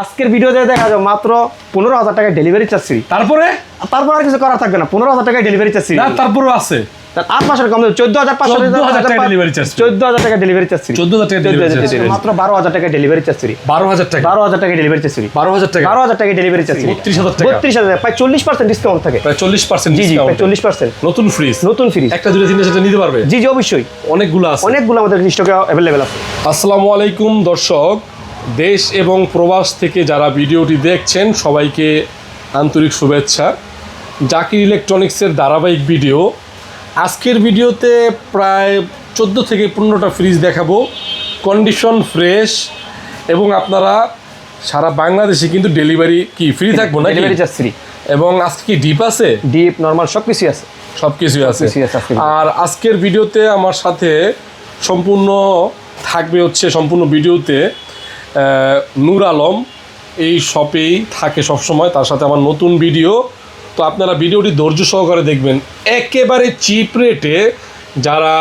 আজকের ভিডিওতে দেখা যাবে মাত্র 15,000 টাকা ডেলিভারি চার্জ ফ্রি। তারপরে আর কিছু করা থাকবে না, 15,000 টাকা ডেলিভারি চার্জ ফ্রি। না তারপরেও আছে 8 মাসের কম 14,500 টাকা ডেলিভারি চার্জ। 14,000 টাকা ডেলিভারি চার্জ ফ্রি। 14,000 টাকা ডেলিভারি চার্জ। মাত্র 12,000 টাকা ডেলিভারি চার্জ ফ্রি। 12,000 টাকা 12,000 টাকা ডেলিভারি চার্জ ফ্রি। 12,000 টাকা 12,000 টাকা ডেলিভারি চার্জ ফ্রি। 32,000 টাকা 32,000 প্রায় 40% ডিসকাউন্ট থাকে। প্রায় 40% জি জি, ডিসকাউন্ট। প্রায় 40%। নতুন ফ্রিজ নতুন ফ্রিজ একটা দুটো তিনটা সেটা নিতে পারবে। জি জি, অবশ্যই অনেকগুলো আছে। অনেকগুলো আমাদের স্টকে अवेलेबल আছে। আসসালামু আলাইকুম দর্শক, দেশ এবং প্রবাস থেকে যারা ভিডিওটি দেখছেন সবাইকে আন্তরিক শুভেচ্ছা। জাকির ইলেকট্রনিক্সের ধারাবাহিক ভিডিও। আজকের ভিডিওতে প্রায় 14 থেকে 15টা ফ্রিজ দেখাবো, কন্ডিশন ফ্রেশ, এবং আপনারা সারা বাংলাদেশে কিন্তু ডেলিভারি কি ফ্রি থাকবো না? Delivery charge free. এবং আজকে কি ডিপ আছে? ডিপ নরমাল সবকিছু আছে। সব কিছুই আছে। আজকে। আর আজকের ভিডিওতে আমার সাথে সম্পূর্ণ থাকবে হচ্ছে সম্পূর্ণ ভিডিওতে নূর আলম, এই শপেই থাকে সবসময়, তার সাথে আমার নতুন ভিডিও। তো আপনারা ভিডিওটি ধৈর্য সহকারে দেখবেন। একেবারে চিপ রেটে যারা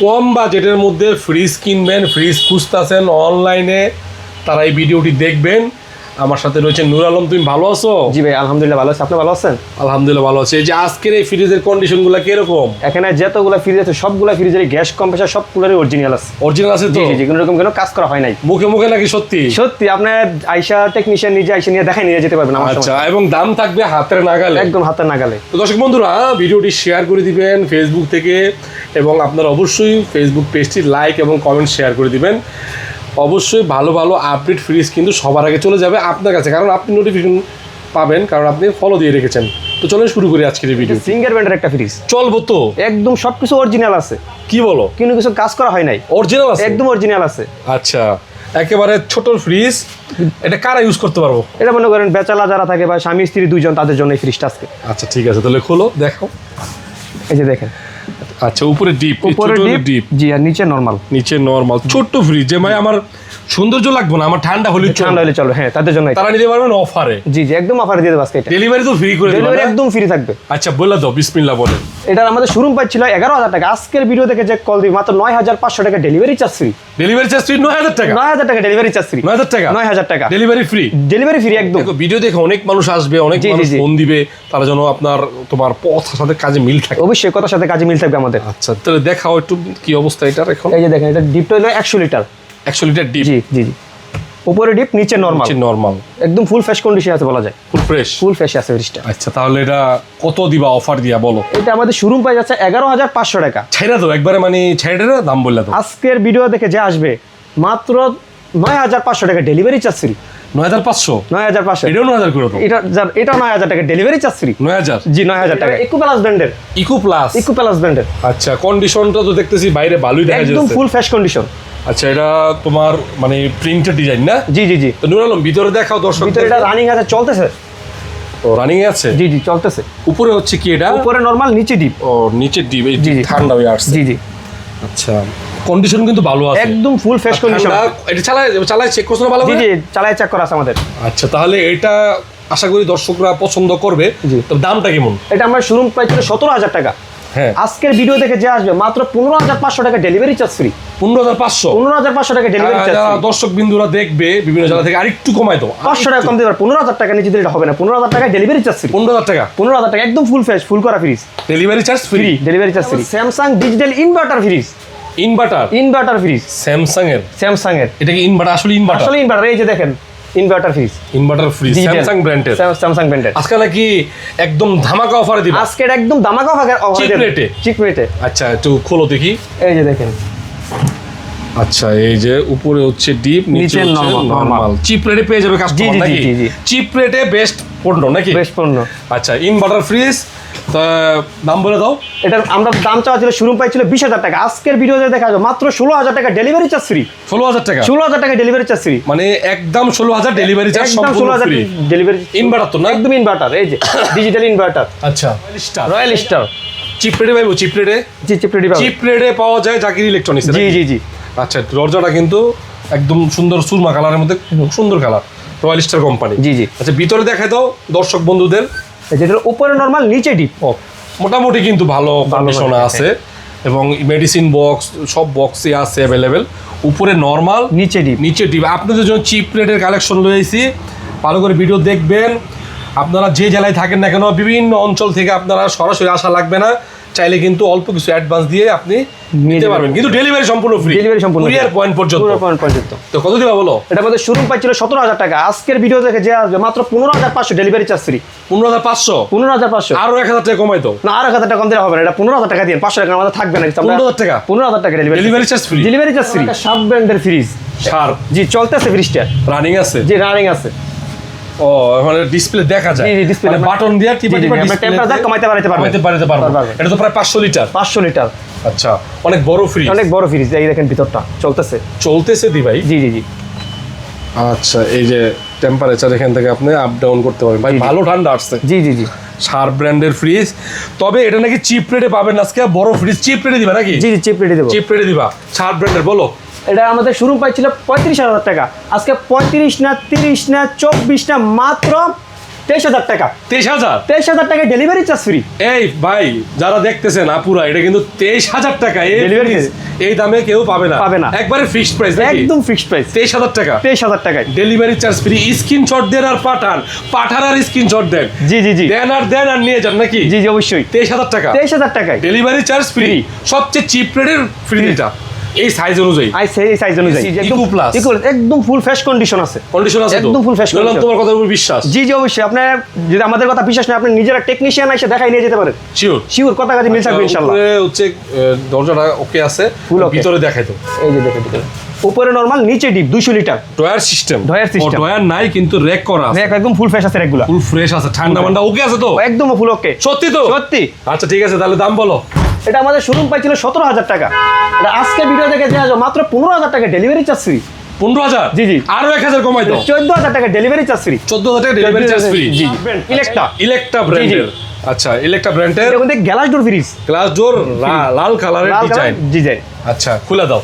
কম বাজেটের মধ্যে ফ্রিজ কিনবেন, ফ্রিজ খুঁজতেছেন অনলাইনে, তারা এই ভিডিওটি দেখবেন। আমার সাথে রয়েছে নূর আলম। তুমি ভালো আছো? জি ভাই, আলহামদুলিল্লাহ ভালো আছি। আপনি ভালো আছেন? আলহামদুলিল্লাহ ভালো আছে। এই যে আজকের এই ফ্রিজের কন্ডিশনগুলো কিরকম? এখানে যতগুলো ফ্রিজ আছে সবগুলো ফ্রিজের গ্যাস কম্প্রেসার সবগুলোরই অরিজিনাল আছে। অরিজিনাল আছে তো? জি জি, কোনো রকম কোনো কাজ করা হয় নাই। মুখে মুখে নাকি সত্যি? সত্যি, আপনার আইসা টেকনিশিয়ান নিজে আইসা নিয়ে দেখাই নিয়ে যেতে পারবেন আমার আচ্ছা, সমস্যা এবং দাম থাকবে হাতের নাগালে, একদম হাতের নাগালে। তো দর্শক বন্ধুরা ভিডিওটি শেয়ার করে দিবেন ফেসবুক থেকে, এবং আপনারা অবশ্যই ফেসবুক পেজটি লাইক এবং কমেন্ট শেয়ার করে দিবেন। অবশ্যই ভালো ভালো আপডেট ফ্রিজ কিন্তু সবার আগে চলে যাবে আপনার কাছে, কারণ আপনি নোটিফিকেশন পাবেন, কারণ আপনি ফলো দিয়ে রেখেছেন। তো চলেন শুরু করি আজকের এই ভিডিও। সিঙ্গেল ব্র্যান্ডের একটা ফ্রিজ, চলবো তো? একদম সবকিছু অরিজিনাল আছে। কি বলো? কিন্তু কিছু কাজ করা হয় নাই, অরিজিনাল আছে? একদম অরিজিনাল আছে। আচ্ছা, একেবারে ছোট ফ্রিজ। এটা কারা ইউজ করতে পারবো? এটা মনে করেন বেচালা যারা থাকে বা স্বামী স্ত্রী দুইজন, তাদের জন্য এই ফ্রিজটা আজকে। আচ্ছা ঠিক আছে, তাহলে খোলো দেখাও। এই যে দেখেন, আচ্ছা উপরে ডিপ, উপরে ডিপ, জি, আর নিচে নরমাল। নিচে নরমাল ছোট্ট ফ্রিজ, যে ভাই আমার সৌন্দর্য লাগবে না, আমার ঠান্ডা হলে ঠান্ডা হলে চলবে, হ্যাঁ তাদের জন্য। তারা নিতে পারবেন অফারে। জি জি, একদম অফার দিয়ে দেবো আজকে। এটা ডেলিভারি তো ফ্রি করে ডেলিভারি দেবেন? একদম ফ্রি থাকবে। আচ্ছা বলে দাও, বিসমিল্লাহ বলেন। এটার আমাদের শোরুম প্রাইস ছিল 11,000 টাকা। আজকের ভিডিও দেখে যে কল দিই মাত্র 9,500 টাকা delivery charge free. Delivery charge free 9,000 টাকা? 9,000 টাকা ডেলিভারি চার্জ ফ্রি। 9,000 টাকা? 9,000 টাকা ডেলিভারি ফ্রি? ডেলিভারি ফ্রি একদম। দেখো ভিডিও দেখে অনেক মানুষ আসবে, অনেক জি, জি, মানুষ জি। ফোন দিবে, তারা যেন আপনার তোমার কথার সাথে কাজে মিল থাকে। অবশ্যই কথার সাথে কাজে মিল থাকবে আমাদের। আচ্ছা তাহলে দেখাও একটু কি অবস্থা এটার এখন। এই যে দেখেন, এটা ডিপটা হলো 100 লিটার। 100 litre deep? জি জি জি, উপরে ডিপ নিচে নরমাল। নরমাল, একদম ফুল ফ্রেশ কন্ডিশন আছে বলা যায়। Full fresh? ফুল ফ্রেশ আছে ফ্রিজটা। আচ্ছা তাহলে এটা কত দিবা অফার দিয়া বলো? এটা আমাদের শোরুম প্রাইস আছে 11,500 টাকা। ছাইরা দাও একবারে, মানে ছাইরা দাম বললা তো। আজকের ভিডিও দেখে যে আসবে মাত্র 9,500 টাকা ডেলিভারি চার্জ ফ্রি। 9,500? 9,500। এটাও 9,000 করে দাও। এটা 9,000 টাকা ডেলিভারি চার্জ ফ্রি। 9,000? জি, 9,000 টাকা। ইকো প্লাস ব্র্যান্ডের। Eco Plus? ইকো প্লাস ব্র্যান্ডের। আচ্ছা, কন্ডিশনটা তো দেখতেছি বাইরে ভালোই দেখা একদম যাচ্ছে। Full fresh condition. আচ্ছা, এটা তোমার মানে প্রিন্টেড ডিজাইন না? জি জি জি। তো নূর আলম ভিতরে দেখাও দর্শক। ভিতরে এটা রানিং আছে, চলতেছে। ও রানিং এ আছে? জি জি, চলতেছে। উপরে হচ্ছে কি এটা? উপরে নরমাল, নিচে ডিপ। ও নিচে ডিপ, এই জি, জি। ঠান্ডা হয়ে আসছে। জি জি, আচ্ছা, কন্ডিশন কিন্তু ভালো আছে একদম ফুল ফ্রেশ কন্ডিশন। এটা চালায় চেক করছ না ভালো জি করে? জি, চালায় চেক করা আছে আমাদের। আচ্ছা তাহলে এটা আশা করি দর্শকরা পছন্দ করবে। জি। তো দামটা কেমন? এটা আমার শোরুম প্রাইস ছিল 17,000 টাকা। হ্যাঁ, আজকের ভিডিও দেখে যে আসবে মাত্র 15,500 টাকা ডেলিভারি চার্জ ফ্রি। 15,500? 15,500 টাকা ডেলিভারি চার্জ যারা ফ্রি। দর্শক বিন্দুরা দেখবে বিভিন্ন জায়গা থেকে, আরেকটু কমাই দাও। 500 টাকা কম দিতে পারবে। 15,000 টাকা নিচে দিলে এটা হবে না। 15,000 টাকা ডেলিভারি চার্জ ফ্রি। 15,000 টাকা 15,000 টাকা একদম ফুল ফ্রেশ, ফুল করা fridge. Delivery charge free? Free, delivery charge free. Samsung digital inverter fridge. Inverter fridge Samsung এর? স্যামসাং এর। এটা কি ইনভার্টার? আসলে ইনভার্টার? আসলে ইনভার্টার। এই যে দেখেন, inverter fridge. Inverter fridge Samsung ব্র্যান্ডের? স্যামসাং ব্র্যান্ডের। আজকে নাকি একদম ধামাকা অফারে দিবা? আজকে এটা একদম দামাকা অফার। চিপ রেটে? চিপ রেটে। আচ্ছা একটু খোলো দেখি। এই যে দেখেন, আচ্ছা এই যে উপরে হচ্ছে ডিপ, নিচে হচ্ছে নরমাল। চিপ রেটে পেয়ে যাবে কাস্টমার জি, জি, নাকি? জি, জি। চিপ রেটে বেস্ট পণ্য নাকি? বেশ পণ্য। আচ্ছা ইনভার্টার ফ্রিজ, তো দাম বলে দাও। এটার আমরা দাম চাওয়া ছিল, শোরুম প্রাইস ছিল 20,000 টাকা। আজকের ভিডিওতে দেখা যাবে মাত্র 16,000 টাকা ডেলিভারি চার্জ ফ্রি। 16,000 টাকা? 16,000 টাকা ডেলিভারি চার্জ ফ্রি। মানে একদম 16,000 ডেলিভারি চার্জ একদম সম্পূর্ণ 16,000 ফ্রি। ডেলিভারি। ইনভার্টার তো না? একদম ইনভার্টার। এই যে ডিজিটাল ইনভার্টার। আচ্ছা রয়্যাল স্টার। চিপ রেটে পাইবো? চিপ রেটে? জি, চিপ রেটে পাবেন। চিপ রেটে পাওয়া যায় জাকির ইলেকট্রনিক্স? জি জি জি। আচ্ছা দরজাটা কিন্তু একদম সুন্দর সুরমা কালারের মধ্যে, সুন্দর কালার, রয়্যাল স্টার কোম্পানি। জি জি। আচ্ছা ভিতরে দেখাই দাও দর্শক বন্ধুদের। যেটার উপরে নরমাল, নিচে ডিপ। ও মোটামুটি কিন্তু ভালো কন্ডিশন মানে, আছে। এবং মেডিসিন বক্স সব বক্সে আছে অ্যাভেলেবেল। উপরে নর্মাল, নিচে ডিপ। নিচে ডিপ। আপনাদের জন্য চিপ রেটের কালেকশন রয়েছি, ভালো করে ভিডিও দেখবেন। আপনারা যে জেলায় থাকেন না কেন, বিভিন্ন অঞ্চল থেকে আপনারা সরাসরি আসা লাগবে না, চাইলে কিন্তু অল্প কিছু অ্যাডভান্স দিয়ে আপনি নিতে পারবেন, কিন্তু ডেলিভারি সম্পূর্ণ ফ্রি। ডেলিভারি সম্পূর্ণ কুরিয়ার পয়েন্ট পর্যন্ত। তো কত দিবা বলো? এটা আমাদের শোরুম প্রাইস ছিল 17,000 টাকা। আজকের ভিডিও দেখে যে আসবে মাত্র 15,500 ডেলিভারি চার্জ ফ্রি। 15,500? 15,500। আরো 1,000 টাকা কমাই দাও না, আর 1,000 টাকা কম দিলে হবে না। এটা 15,000 টাকা দিন, 500 টাকা আমাদের থাকবে না। 15,000 টাকা? 15,000 টাকা delivery charge free. Delivery charge free. Sharp ব্র্যান্ডের ফ্রিজ। শার্প? জি, চলতেছে ফ্রিজটা, রানিং আছে? জি, রানিং আছে। ও, মানে ডিসপ্লে দেখা যায়? জি, ডিসপ্লে মানে বাটন দিয়ে টিপা টিপা আমরা টেম্পারেচার কমাইতে পারতে পারবো। এটা তো প্রায় 500 লিটার। 500 লিটার। আচ্ছা, অনেক বড় ফ্রিজ। অনেক বড় ফ্রিজ। এই দেখেন ভিতরটা চলতেছে দি ভাই? জি জি জি। আচ্ছা, এই যে টেম্পারেচার এখান থেকে আপনি আপ ডাউন করতে পারবেন ভাই, ভালো ঠান্ডা আসছে। জি জি জি। শার্প ব্র্যান্ডের ফ্রিজ। তবে এটা নাকি চিপ রেটে পাবেন আজকে, বড় ফ্রিজ চিপ রেটে দিবা নাকি? জি জি, চিপ রেটে দেবো। চিপ রেটে দিবা। শার্প ব্র্যান্ডের বলো। এটা আমাদের শোরুম প্রাইস ছিল 35,000 টাকা। আজকে 35 না, 30 না, 24 না, মাত্র 23,000 টাকা। 23,000? 23,000 টাকা ডেলিভারি চার্জ ফ্রি। এই ভাই, যারা দেখতেছেন আপুরা, এটা কিন্তু 23,000 টাকা। Delivery এই দামে কেউ পাবে না, পাবে না। একবারে ফিক্সড প্রাইস। একদম ফিক্সড প্রাইস। 23,000 টাকা। 23,000 টাকায় ডেলিভারি চার্জ ফ্রি। স্ক্রিনশট দেন আর পাঠান আর স্ক্রিনশট দেন। জি জি জি। দেন আর নিয়ে যান নাকি? জি জি, অবশ্যই। 23,000 টাকা। 23,000 টাকায় ডেলিভারি চার্জ ফ্রি। সবচেয়ে চিপ রেটের ফ্রিজটা এই সাইজ অনুযায়ী। এই সাইজ অনুযায়ী ইকো প্লাস। একদম ফুল ফ্রেশ কন্ডিশন আছে। কন্ডিশন আছে তো? একদম ফুল ফ্রেশ কন্ডিশন। তোমার কথার উপর বিশ্বাস? জি জি, অবশ্যই। আপনি যদি আমাদের কথা বিশ্বাস না, আপনি নিজেরা টেকনিশিয়ান এসে দেখাই নিয়ে যেতে পারেন। শিওর? শিওর, কথা কাজে মিল থাকবে ইনশাআল্লাহ। উপরে হচ্ছে দরজাটা ওকে আছে, ভিতরে দেখাই তো। এই যে দেখেন, উপরে নরমাল, নিচে deep. 200 litre drawer system. Drawer নাই কিন্তু র‍্যাক করা আছে। একদম ফুল ফ্রেশ আছে, রেগুলার ফুল ফ্রেশ আছে। ঠান্ডা মান্ডা ওকে আছে তো? একদম ফুল ওকে। সত্যি তো? সত্যি। আচ্ছা, ঠিক আছে, তাহলে দাম বলো। এটা আমাদের শোরুম প্রাইস ছিল 17,000 টাকা। এটা আজকে ভিডিও দেখে যে আসবে মাত্র 15,000 টাকা ডেলিভারি চার্জ ফ্রি। 15,000? জি জি। আরো 1,000 কমাই দাও। 14,000 টাকা ডেলিভারি চার্জ ফ্রি। 14,000 টাকা ডেলিভারি চার্জ ফ্রি। জি, ইলেকট্রা। ইলেকট্রা ব্র্যান্ডের। আচ্ছা, ইলেকট্রা ব্র্যান্ডের। এটা কিন্তু glass door fridge. Glass door, লাল কালারের ডিজাইন। ডিজাইন। আচ্ছা, খুলে দাও।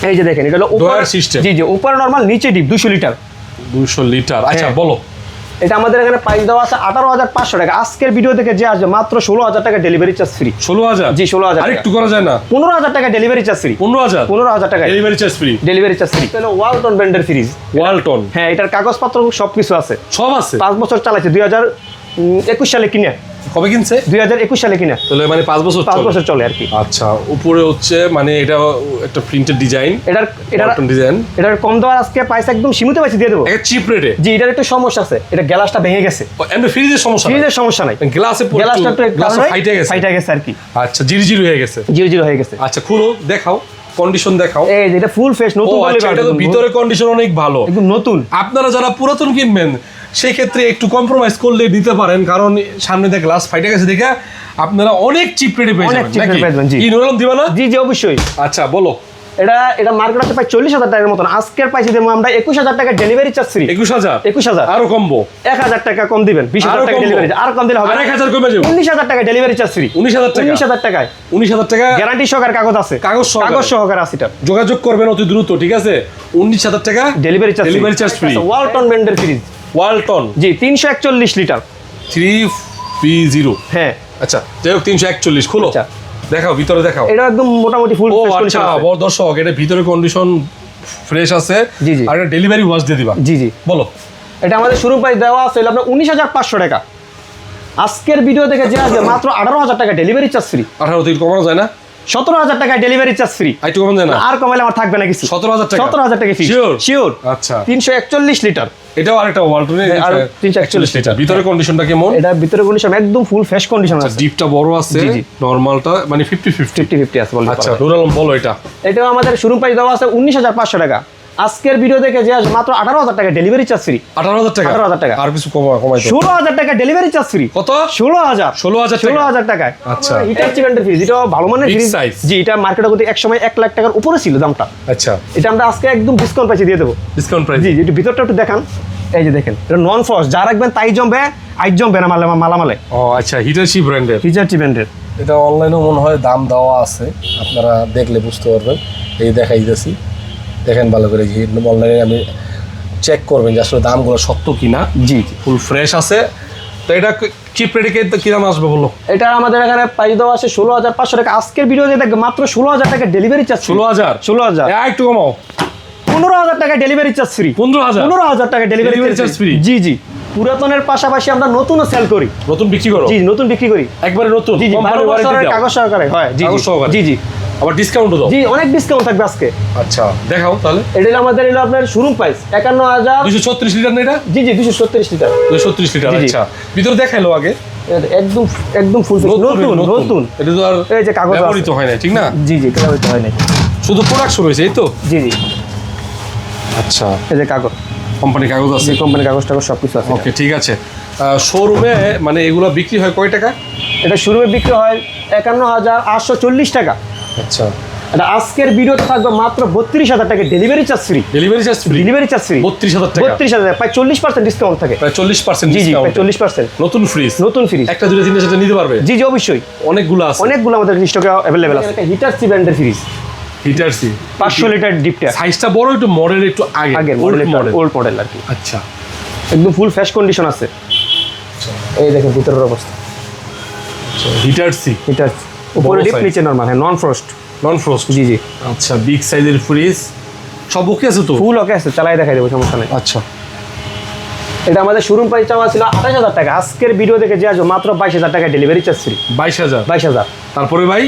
এই যে দেখেন, এটা হলো ড্রয়ার সিস্টেম। জি জি, উপরে নরমাল, নিচে ডিপ। 200 লিটার। 200 লিটার। আচ্ছা, হ্যাঁ। বলো। এটা আমাদের এখানে প্রাইস দেওয়া আছে 18,500 টাকা। আজকের ভিডিও থেকে যে আসবে মাত্র 16,000 টাকা ডেলিভারি চার্জ ফ্রি। 16,000? জি, 16,000। আরেকটু করা যায় না? 15,000 টাকা ডেলিভারি চার্জ ফ্রি। 15,000? 15,000 টাকা delivery charge free. Delivery charge free. তাহলে ওয়ালটন ব্র্যান্ডের ফ্রিজ। ওয়ালটন? হ্যাঁ, এটার কাগজপত্র সবকিছু আছে। সব আছে? 5 বছর চালাইছে। 2021 সালে কিনে। কবে কিনছে? 2021 সালে কিনা। তাহলে মানে 5 বছর? 5 বছর চলে আর কি। আচ্ছা, উপরে হচ্ছে মানে এটা একটা প্রিন্টেড ডিজাইন। এটার ডিজাইন। এটার কম দেওয়ার আজকে প্রাইস একদম সীমিত প্রাইসে দিয়ে দেবো। একটা চিপ রেটে? জি, এটার একটু সমস্যা আছে। এটা গ্লাসটা ভেঙে গেছে। এমনি ফ্রিজের সমস্যা? ফ্রিজের সমস্যা নাই, গ্লাসে গ্লাসটা একটু ফাইটে গেছে আর কি। আচ্ছা, জিরি হয়ে গেছে। জিরো হয়ে গেছে। আচ্ছা, খুলো, দেখাও, কন্ডিশন দেখাও। এই যে এটা ফুল ফ্রেশ, নতুন। আচ্ছা, এটা তো ভিতরে কন্ডিশন অনেক ভালো, একদম নতুন। আপনারা যারা পুরাতন কিনবেন সেই ক্ষেত্রে একটু কম্প্রোমাইজ করলে দিতে পারেন, কারণ সামনে দিয়ে গ্লাস ফাইটে গেছে দেখে আপনারা অনেক চিপ রেটে পেয়ে যাবেন নাকি? কি নুরালম দিবা না? জি জি, অবশ্যই। আচ্ছা, বলো। এটা মার্কেটে প্রায় 40,000 টাকার মতন। আজকের প্রাইসে দেবো আমরা 21,000 টাকা ডেলিভারি চার্জ ফ্রি। 21,000? 21,000। আরো কমবো? 1,000 টাকা কম দিবেন। 20,000 টাকা ডেলিভারি। আর কম দিলে হবে না। 1,000 কমে যাবে। 19,000 টাকা ডেলিভারি চার্জ ফ্রি। 19,000 টাকা? 19,000 টাকায়। 19,000 টাকা গ্যারান্টি সহকারে কাগজ আছে। কাগজ সহকারে আছে। এটা যোগাযোগ করবেন অতি দ্রুত, ঠিক আছে? 19,000 টাকা ডেলিভারি চার্জ ফ্রি। ওয়ালটন ব্র্যান্ডের ফ্রিজ। ওয়ালটন? জি, 341 লিটার। 3P0? হ্যাঁ। আচ্ছা, যাই হোক, 341। খুলো, দেখাও, ভিতরে দেখাও। এটা একদম মোটামুটি ফুল ফ্রেশ কন্ডিশন আছে। বড় দর্শক, এটা ভিতরে কন্ডিশন ফ্রেশ আছে। জি জি। আর এটা ডেলিভারি ওয়াশ দিয়ে দিবা। জি জি, বলো। এটা আমাদের শুরু প্রাইস দেওয়া আছে আপনার 19,500 টাকা। আজকের ভিডিও দেখে যে আসবে মাত্র 18,000 টাকা ডেলিভারি চার্জ ফ্রি। 18 থেকে কমানো যায় না? 17,000 টাকা ডেলিভারি চার্জ ফ্রি। একটু কমানো যায় না? আর কমাইলে আমার থাকবে না কিছু। 17,000 টাকা? 17,000 টাকা ফ্রি। শিওর। আচ্ছা, 341 লিটার। এটাও আরেকটা ওয়ালটনের 341 লিটার। ভিতরে কন্ডিশনটা কেমন? এটা ভিতরে কন্ডিশন একদম ফুল ফ্রেশ কন্ডিশন আছে। ডিপটা বড় আছে, নরমালটা মানে 50-50 আছে বলতে পারেন। আচ্ছা, নুরালম বলো। এটাও আমাদের শুরু প্রাইস দেওয়া আছে 19,500 টাকা। আজকের ভিডিও দেখে যে আসবে মাত্র 18,000 টাকা ডেলিভারি চার্জ ফ্রি। 18,000 টাকা? 18,000 টাকা। আর কিছু কমাই দাও। 16,000 টাকা ডেলিভারি চার্জ ফ্রি। কত? 16,000। 16,000 টাকায়। আচ্ছা, হিটাচি ব্র্যান্ডের ফ্রিজ। এটা ভালো মানের ফ্রিজ। জি, এটা মার্কেটে কিন্তু এক সময় 1 লাখ টাকার উপরে ছিল দামটা। আচ্ছা, এটা আমরা আজকে একদম ডিসকাউন্ট প্রাইসে দিয়ে দেবো। Discount price? জি, একটু ভিতরটা একটু দেখান। এই যে দেখেন, এটা নন ফ্রস্ট। যা রাখবেন তাই জমবে, আইজ জমবে না মালামালে। ও আচ্ছা, হিটাচি ব্র্যান্ডের। হিটাচি ব্র্যান্ডের। এটা অনলাইনেও মনে হয় দাম দেওয়া আছে, আপনারা দেখলে বুঝতে পারবেন। এই দেখাই দিতেছি, দেখেন ভালো করে। অনলাইনে আমি চেক করবেন যে আসলে দামগুলো সত্য কিনা। জি, ফুল ফ্রেশ আছে, তো এটা চিপ রেটে কি দাম আসবে বলো? এটা আমাদের এখানে প্রাইস দেওয়া আছে 16,500 টাকা। আজকের ভিডিওতে দেখবে মাত্র 16,000 টাকা ডেলিভারি চার্জ। 16,000 16,000 একটু কমাও। 15,000 টাকা ডেলিভারি চার্জ ফ্রি। 15,000 টাকা ডেলিভারি চার্জ ফ্রি। জি জি, পুরাতনের পাশাপাশি আমরা নতুনও সেল করি। নতুন বিক্রি করো? জি, নতুন বিক্রি করি একবারে নতুন। জি জি, 12 বছরের কাগজ সহকারে হয়। জি কাগজ সহকারে? জি জি আবার ডিসকাউন্টও দাও? জি, অনেক ডিসকাউন্ট থাকবে আজকে। আচ্ছা দেখাও তাহলে। এটা হলো আমাদের হলো আপনার শোরুম প্রাইস 51,000। 236 লিটার না এটা? জি জি, 236 লিটার। 236 লিটার। জি, জি। আচ্ছা ভিতরে দেখাইলো আগে। একদম একদম ফুল নতুন। এটা তো আর এই যে কাগজ ব্যবহৃত হয় না, ঠিক না? জি জি, ব্যবহৃত হয় না। শুধু প্রোডাকশন হয়েছে এই তো? জি জি, আচ্ছা এই যে কাগজ, কোম্পানি কাগজ আছে? যে কোম্পানির কাগজ টাগজ সব কিছু আছে। ওকে ঠিক আছে। শোরুমে মানে এগুলো বিক্রি হয় কয় টাকা? এটা শোরুমে বিক্রি হয় 51,840 টাকা। আচ্ছা, এটা আজকের ভিডিওতে থাকবে মাত্র 32,000 টাকা delivery charge free. Delivery charge free? Delivery charge free 32,000 টাকা? 32,000, প্রায় 40% ডিসকাউন্ট থাকে। প্রায় 40% জি জি, ডিসকাউন্ট? প্রায় 40%। নতুন ফ্রিজ? নতুন ফ্রিজ একটা দুটো তিনটা সেটা নিতে পারবে? জি জি, অবশ্যই অনেকগুলো আছে? অনেকগুলো আমাদের স্টকে অ্যাভেলেবেল আছে। হিটার সি ব্র্যান্ডের ফ্রিজ, হিটার সি 500 লিটার ডিপটা। সাইজটা বড়, একটু মডেল একটু আগের মডেল। ওল্ড মডেল আর কি। আচ্ছা একদম ফুল ফ্রেশ কন্ডিশন আছে। এই দেখেন ভিতরের অবস্থা। হিটার সি, হিটার উপরে ডিপ, size। নিচে নরমাল। হ্যাঁ, নন ফ্রস্ট। নন ফ্রস্ট? জি জি, আচ্ছা বিগ সাইজের ফ্রিজ সব ওকে আছে তো? ফুল ওকে আছে, চালাই দেখাই দেবো, সমস্যা নেই। আচ্ছা এটা আমাদের শোরুম প্রাইস চাওয়া ছিল 28,000 টাকা। আজকের ভিডিও দেখে যে আসবে মাত্র 22,000 টাকা ডেলিভারি চার্জ ফ্রি। 22,000? 22,000। তারপরে ভাই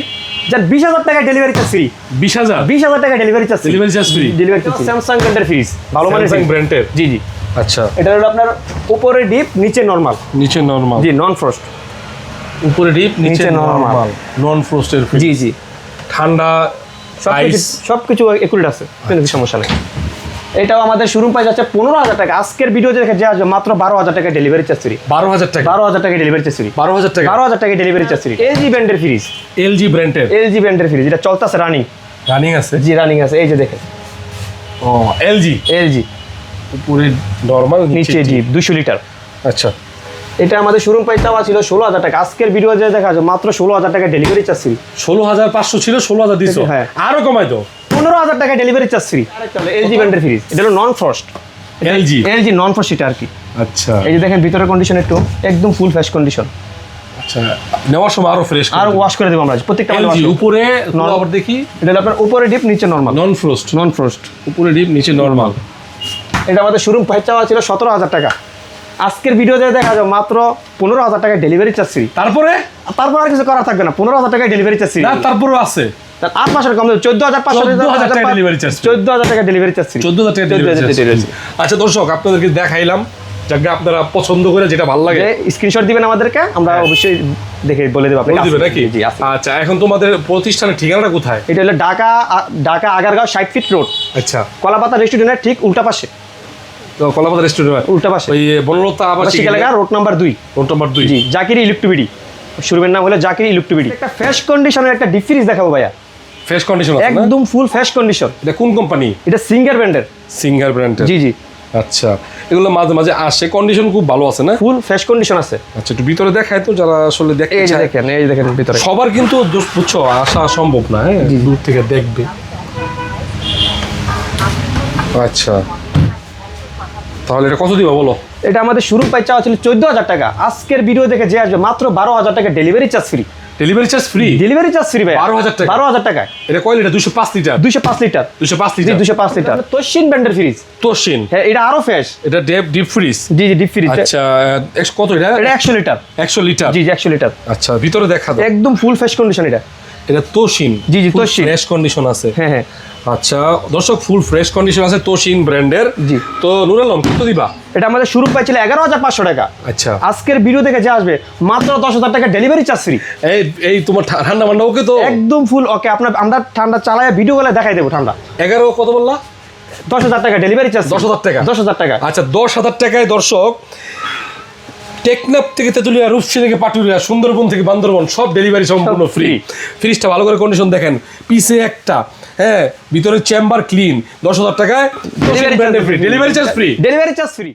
যার 20,000 টাকা ডেলিভারি চার্জ ফ্রি। 20,000? 20,000 টাকা delivery charge. Delivery charge free? Delivery charge. Samsung ব্র্যান্ডের ফ্রিজ, ভালো মানের স্যামসাং ব্র্যান্ডের? জি জি। আচ্ছা এটা হলো আপনার উপরে ডিপ, নিচে নরমাল। নিচে নরমাল? জি, নন ফ্রস্ট। উপরে ডিপ নিচে নিচে normal। নরমাল, নন ফ্রস্টের ফ্রিজ? জি জি, ঠান্ডা আইস সবকিছু একুরেট আছে, কোনো সমস্যা নেই। এটাও আমাদের শোরুম প্রাইস আছে 15,000 টাকা। আজকের ভিডিও দেখে যে আসবে মাত্র 12,000 টাকা ডেলিভারি চার্জ ফ্রি। 12,000 টাকা? 12,000 টাকা ডেলিভারি চার্জ ফ্রি। 12,000 টাকা? 12,000 টাকা ডেলিভারি চার্জ ফ্রি। এলজি ব্র্যান্ডের ফ্রিজ। এলজি ব্র্যান্ডের? এলজি ব্র্যান্ডের ফ্রিজ, এটা চলতেছে, রানিং। রানিং আছে? জি, রানিং আছে। এই যে দেখেন, ও এলজি। এলজি উপরে নরমাল, নিচে ডিপ, 200 লিটার। আচ্ছা এটা আমাদের শোরুম প্রাইস চাওয়া ছিল 16,000 টাকা। আজকের ভিডিও যে দেখা যাচ্ছে মাত্র 16,000 টাকা ডেলিভারি চার্জ ফ্রি। 16,500 ছিল, 16,000 দিছো? হ্যাঁ। আরো কমাই দাও। 15,000 টাকা ডেলিভারি চার্জ ফ্রি। এলজি ব্র্যান্ডের ফ্রিজ, এটা হলো নন ফ্রস্ট। এলজি? এলজি নন ফ্রস্ট এটা আর কি। আচ্ছা এই যে দেখেন ভিতরের কন্ডিশন একটু একদম ফুল ফ্রেশ কন্ডিশন। আচ্ছা নেওয়ার সময় আরো ফ্রেশ আর ওয়াশ করে দেবো আমরা প্রত্যেকটা। এলজি উপরে আবার দেখি, এটা হলো আপনার উপরে ডিপ, নিচে নরমাল। নন ফ্রস্ট? নন ফ্রস্ট, উপরে ডিপ নিচে নরমাল। এটা আমাদের শোরুম প্রাইস চাওয়া ছিল 17,000 টাকা। আজকের ভিডিওতে দেখা যাবে মাত্র 15,000 টাকা ডেলিভারি চার্জ ফ্রি। তারপরে আর কিছু করা থাকবে না, 15,000 টাকা ডেলিভারি চার্জ ফ্রি। না তারপরেও আছে? 8 মাসের কম, 14,500 14,000 টাকা ডেলিভারি চার্জ। 14,000 টাকা ডেলিভারি চার্জ ফ্রি। 14,000 টাকা ডেলিভারি চার্জ। আচ্ছা দর্শক আপনাদেরকে দেখাইলাম, যাকে আপনারা পছন্দ করে যেটা ভালো লাগে স্ক্রিনশট দিবেন আমাদেরকে, আমরা অবশ্যই দেখে বলে দেবো বলে দিবেন নাকি? জি আছে। আচ্ছা এখন তোমাদের প্রতিষ্ঠানের ঠিকানাটা কোথায়? এটা হলো ঢাকা আগারগাঁও 60 ফিট রোড, আচ্ছা কলাপাতা রেস্টুরেন্টের ঠিক উল্টা পাশে। তো কলাপাতা রেস্টুরেন্ট উল্টা পাশে ওই বনলতা আবাসিক এলাকা, রোড নাম্বার 2। Road number 2? জি, জাকির ইলেকট্রিবিডি। শোরুমের নাম হলো জাকির ইলেকট্রিবিডি। একটা ফ্রেশ কন্ডিশনের একটা ডিপ ফ্রিজ দেখাবো ভাইয়া। ফ্রেশ কন্ডিশন আছে না? একদম ফুল ফ্রেশ কন্ডিশন। এটা কোন কোম্পানি? এটা সিঙ্গার ব্র্যান্ডের। সিঙ্গার ব্র্যান্ডের? জি জি। আচ্ছা এগুলো মাঝে মাঝে আসে, কন্ডিশন খুব ভালো আছে না? ফুল ফ্রেশ কন্ডিশন আছে। আচ্ছা একটু ভিতরে দেখায় তো, যারা আসলে দেখতে এই যে চায়। দেখেন, এই যে দেখেন ভিতরে। সবার কিন্তু বুঝছো আসা সম্ভব না, হ্যাঁ দূর থেকে দেখবে। আচ্ছা তাহলে এটা কত দিবা বলো? এটা আমাদের শুরু প্রাইস চাওয়া ছিল 14,000 টাকা। আজকের ভিডিও দেখে যে আসবে মাত্র 12,000 টাকা delivery charge free. Delivery charge free? Delivery charge free ভাই। 12,000 টাকা? 12,000 টাকা। এটা কয় লিটার? 205 লিটার? 205 লিটার। 205 জি, লিটার? 205 লিটার। তোশিন ব্র্যান্ডের ফ্রিজ। তোশিন? হ্যাঁ, এটা আরো ফ্রেশ। এটা ডিপ ফ্রিজ? জি জি, ডিপ ফ্রিজ। আচ্ছা কত এটা? এটা 100 লিটার। 100 লিটার? জি জি, 100 লিটার। আচ্ছা ভিতরে দেখা দাও। একদম ফুল ফ্রেশ কন্ডিশন এটা। এটা তোশিন? জি জি, তোশিন। ফ্রেশ কন্ডিশন আছে? হ্যাঁ হ্যাঁ। আচ্ছা দর্শক ফুল ফ্রেশ কন্ডিশন আছে তোশিন ব্র্যান্ডের। জি। তো নুর আলম কত দিবা? এটা আমাদের শুরু প্রাইস ছিল 11,500 টাকা। আচ্ছা আজকের ভিডিও দেখে যে আসবে মাত্র 10,000 টাকা ডেলিভারি চার্জ ফ্রি। এই তোমার ঠান্ডা মান্ডা ওকে তো? একদম ফুল ওকে। আমরা ঠান্ডা চালায় ভিডিও গুলো দেখাই দেবো ঠান্ডা। 11 কত বললা? 10,000 টাকা ডেলিভারি চার্জ। 10,000 টাকা? 10,000 টাকা। আচ্ছা 10,000 টাকায় দর্শক টেকনাফ থেকে তেতুলিয়া, রূপসী থেকে পাটুরিয়া, সুন্দরবন থেকে বান্দরবন সব ডেলিভারি সম্পূর্ণ ফ্রি। ফ্রিজটা ভালো করে কন্ডিশন দেখেন, পিছে একটা, হ্যাঁ ভিতরে চেম্বার ক্লিন। 10,000 টাকায় delivery charge free. Delivery charge free.